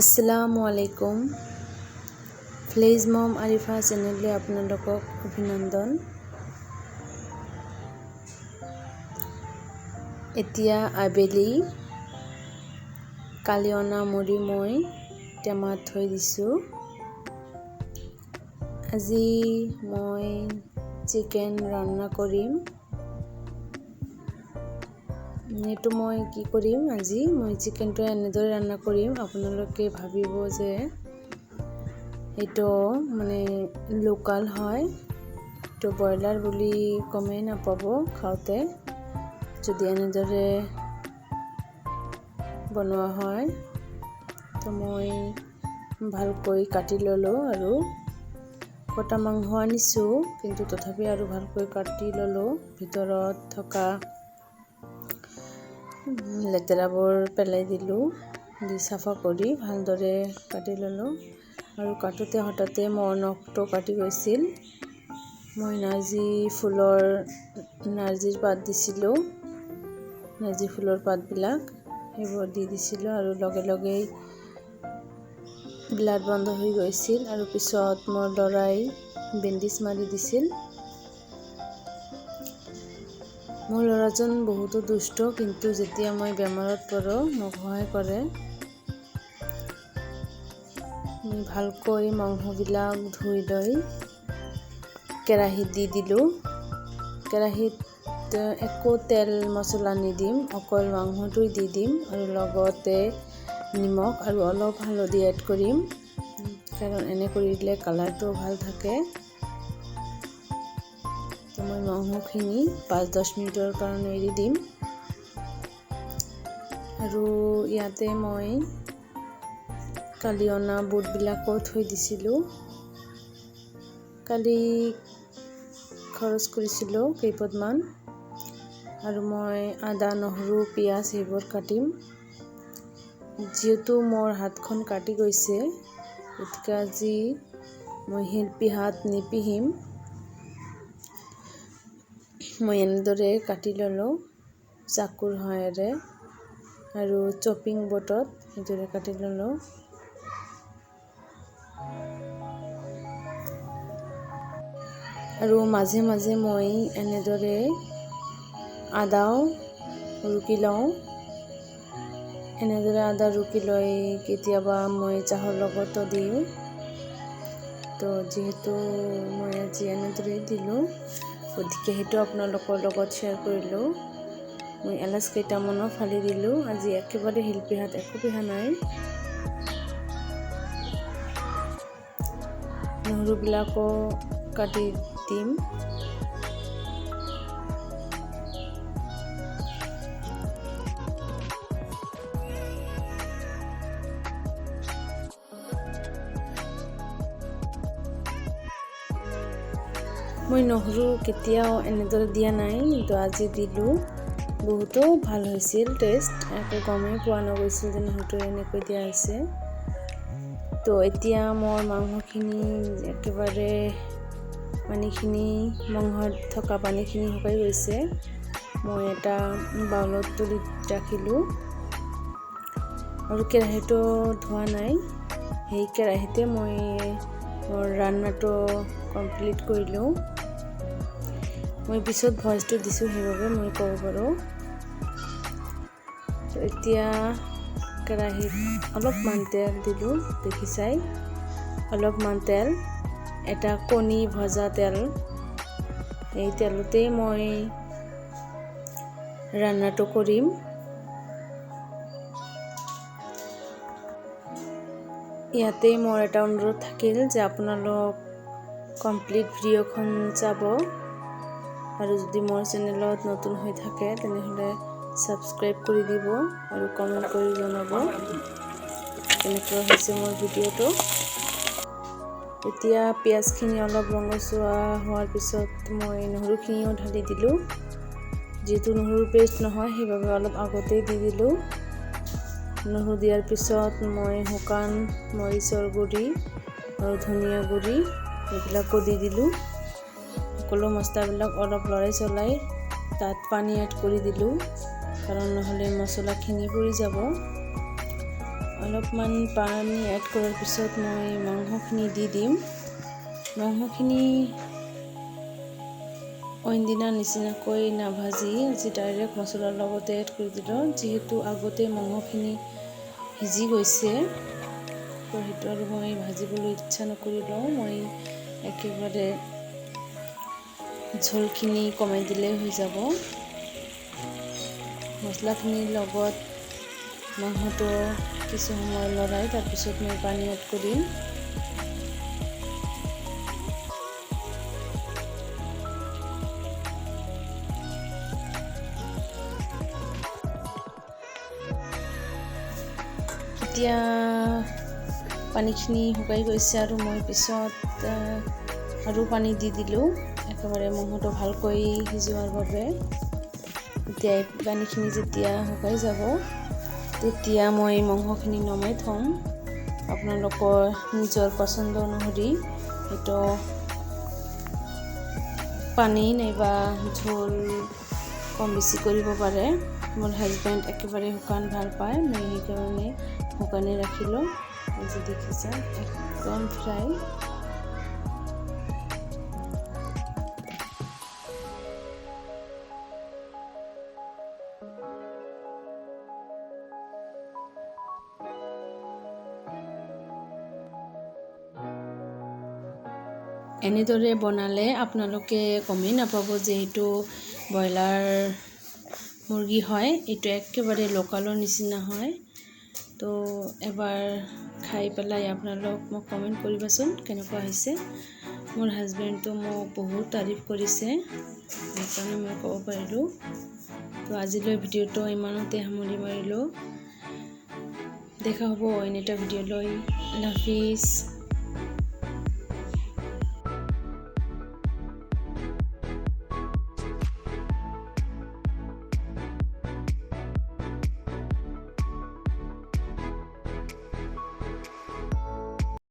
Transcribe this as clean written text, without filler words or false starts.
আসসালামু আলাইকুম। ফ্লেজ মম আৰিফা চেনেললৈ আপোনালোকক অভিনন্দন। এতিয়া আবেলি কালি অনা মুড়ি মই টেমাত থৈ দিছোঁ। আজি মই চিকেন ৰান্না কৰিম। এইটো মই কি কৰিম, আজি মই চিকেনটো এনেদৰে ৰান্না কৰিম। আপোনালোকে ভাবিব যে এইটো মানে লোকাল হয়, তো ব্ৰইলাৰ বুলি গমেই নাপাব খাওঁতে, যদি এনেদৰে বনোৱা হয়। তো মই ভালকৈ কাটি ল'লোঁ আৰু কটা মাংস আনিছোঁ, কিন্তু তথাপি আৰু ভালকৈ কাটি ল'লোঁ। ভিতৰত থকা লেতেৰাবোৰ পেলাই দিলোঁ, দি চাফা কৰি ভালদৰে কাটি ল'লোঁ। আৰু কাটোতে হঠাতে মোৰ নখটো কাটি গৈছিল। মই নাৰ্জীৰ পাত দিছিলোঁ, নাৰ্জী ফুলৰ পাতবিলাক সেইবোৰ দি দিছিলোঁ, আৰু লগে লগেই ব্লাড বন্ধ হৈ গৈছিল। আৰু পিছত মোৰ ল'ৰাই বেণ্ডেজ মাৰি দিছিল। মোৰ ল'ৰাজন বহুতো দুষ্ট, কিন্তু যেতিয়া মই বেমাৰত পৰোঁ মোক সহায় কৰে। মই ভালকৈ মাংসবিলাক ধুই লৈ কেৰাহীত দি দিলোঁ। কেৰাহীত একো তেল মছলা নিদিম, অকল মাংসটোই দি দিম, আৰু লগতে নিমখ আৰু অলপ হালধি এড কৰিম, কাৰণ এনে কৰিলে কালাৰটো ভাল থাকে। মই মাংসখিনি 5-10 মিনিটৰ কাৰণে এৰি দিম। আৰু ইয়াতে মই কালি অনা বুটবিলাকো থৈ দিছিলোঁ। কালি খৰচ কৰিছিলোঁ কেইপদমান, আৰু মই আদা, নহৰু, পিঁয়াজ সেইবোৰ কাটিম। যিহেতু মোৰ হাতখন কাটি গৈছে, গতিকে আজি মই শিলপিহাত নিপিহিম। মই এনেদৰে কাটি ল'লোঁ চাকুৰ সহায়েৰে, আৰু চপিং বোৰ্ডত সেইদৰে কাটি ল'লোঁ। আৰু মাজে মাজে মই এনেদৰে আদাও ৰুকি লওঁ। এনেদৰে আদা ৰুকি লৈ কেতিয়াবা মই চাহৰ লগতো দিওঁ। তো যিহেতু মই আজি এনেদৰে দিলোঁ, গতিকে সেইটো আপোনালোকৰ লগত শ্বেয়াৰ কৰিলোঁ। মই এলাচ কেইটামানো ফালি দিলোঁ। আজি একেবাৰে শিলপিহাত একো পিহা নাই। নহৰুবিলাকো কাটি দিম। মই নহৰু কেতিয়াও এনেদৰে দিয়া নাই, কিন্তু আজি দিলোঁ। বহুতো ভাল হৈছিল টেষ্ট, একো গমেই পোৱা নগৈছিল যে নহৰুটো এনেকৈ দিয়া হৈছে। তো এতিয়া মোৰ মাংসখিনি একেবাৰে মাংসত থকা পানীখিনি শুকাই গৈছে। মই এটা বাউলত তুলি ৰাখিলোঁ, আৰু কেৰাহীটো ধোৱা নাই। সেই কেৰাহীতে মই মোৰ ৰান্নাটো কমপ্লিট কৰিলোঁ। মই পিছত ভইচটো দিছোঁ, সেইবাবে মই ক'ব পাৰোঁ। তো এতিয়া কেৰাহীত অলপমান তেল দিলোঁ, দেখি চাই অলপমান তেল, এটা কণী ভজা তেল। এই তেলতেই মই ৰান্নাটো কৰিম। ইয়াতেই মোৰ এটা অনুৰোধ থাকিল যে আপোনালোক কমপ্লিট ভিডিঅ'খন চাব, আৰু যদি মোৰ চেনেলত নতুন হৈ থাকে তেনেহ'লে ছাবস্ক্ৰাইব কৰি দিব, আৰু কমেণ্ট কৰি জনাব কেনেকুৱা হৈছে মোৰ ভিডিঅ'টো। এতিয়া পিঁয়াজখিনি অলপ ৰঙচুৱা হোৱাৰ পিছত মই নহৰুখিনিও ঢালি দিলোঁ। যিহেতু নহৰু পেষ্ট নহয়, সেইবাবে অলপ আগতেই দি দিলোঁ। নহৰু দিয়াৰ পিছত মই শুকান মৰিচৰ গুড়ি আৰু ধনিয়া গুড়ি এইবিলাকো দি দিলোঁ। সকলো মছলাবিলাক অলপ লৰাই চলাই তাত পানী এড কৰি দিলোঁ, কাৰণ নহ'লে মছলাখিনি পুৰি যাব। অলপমান পানী এড কৰাৰ পিছত মই মাংসখিনি দি দিম। মাংসখিনি অইন দিনাৰ নিচিনাকৈ নাভাজি আজি ডাইৰেক্ট মছলাৰ লগতে এড কৰি দিলোঁ। যিহেতু আগতে মাংসখিনি সিজি গৈছে, তো সেইটো আৰু মই ভাজিবলৈ ইচ্ছা নকৰিলোঁ। মই একেবাৰে ঝোলখিনি কমাই দিলেই হৈ যাব। মছলাখিনিৰ লগত মাংসটো কিছু সময় লৰাই তাৰপিছত মই পানী এড কৰিম। এতিয়া পানীখিনি শুকাই গৈছে আৰু মই পিছত আৰু পানী দি দিলোঁ একেবাৰে মাংসটো ভালকৈ সিজোৱাৰ বাবে। এতিয়া পানীখিনি যেতিয়া শুকাই যাব তেতিয়া মই মাংসখিনি নমাই থ'ম। আপোনালোকৰ নিজৰ পচন্দ অনুসৰি সেইটো পানী নাইবা ঝোল কম বেছি কৰিব পাৰে। মোৰ হাজবেণ্ড একেবাৰে শুকান ভাল পায়, মই সেইকাৰণে শুকানে ৰাখিলোঁ। আজি দেখিছা একদম ফ্ৰাই। এনেদৰে বনালে আপোনালোকে গমেই নাপাব যে এইটো ব্ৰইলাৰ মুৰ্গী হয়, এইটো একেবাৰে লোকেলৰ নিচিনা হয়। তো এবাৰ খাই পেলাই আপোনালোক মোক কমেণ্ট কৰিবাচোন কেনেকুৱা হৈছে। মোৰ হাজবেণ্ডটো মোক বহুত তাৰিফ কৰিছে, সেইকাৰণে মই ক'ব পাৰিলোঁ। তো আজিলৈ ভিডিঅ'টো ইমানতে সামৰি মাৰিলোঁ। দেখা হ'ব অইন এটা ভিডিঅ'লৈ। আল্লাহ হাফিজ।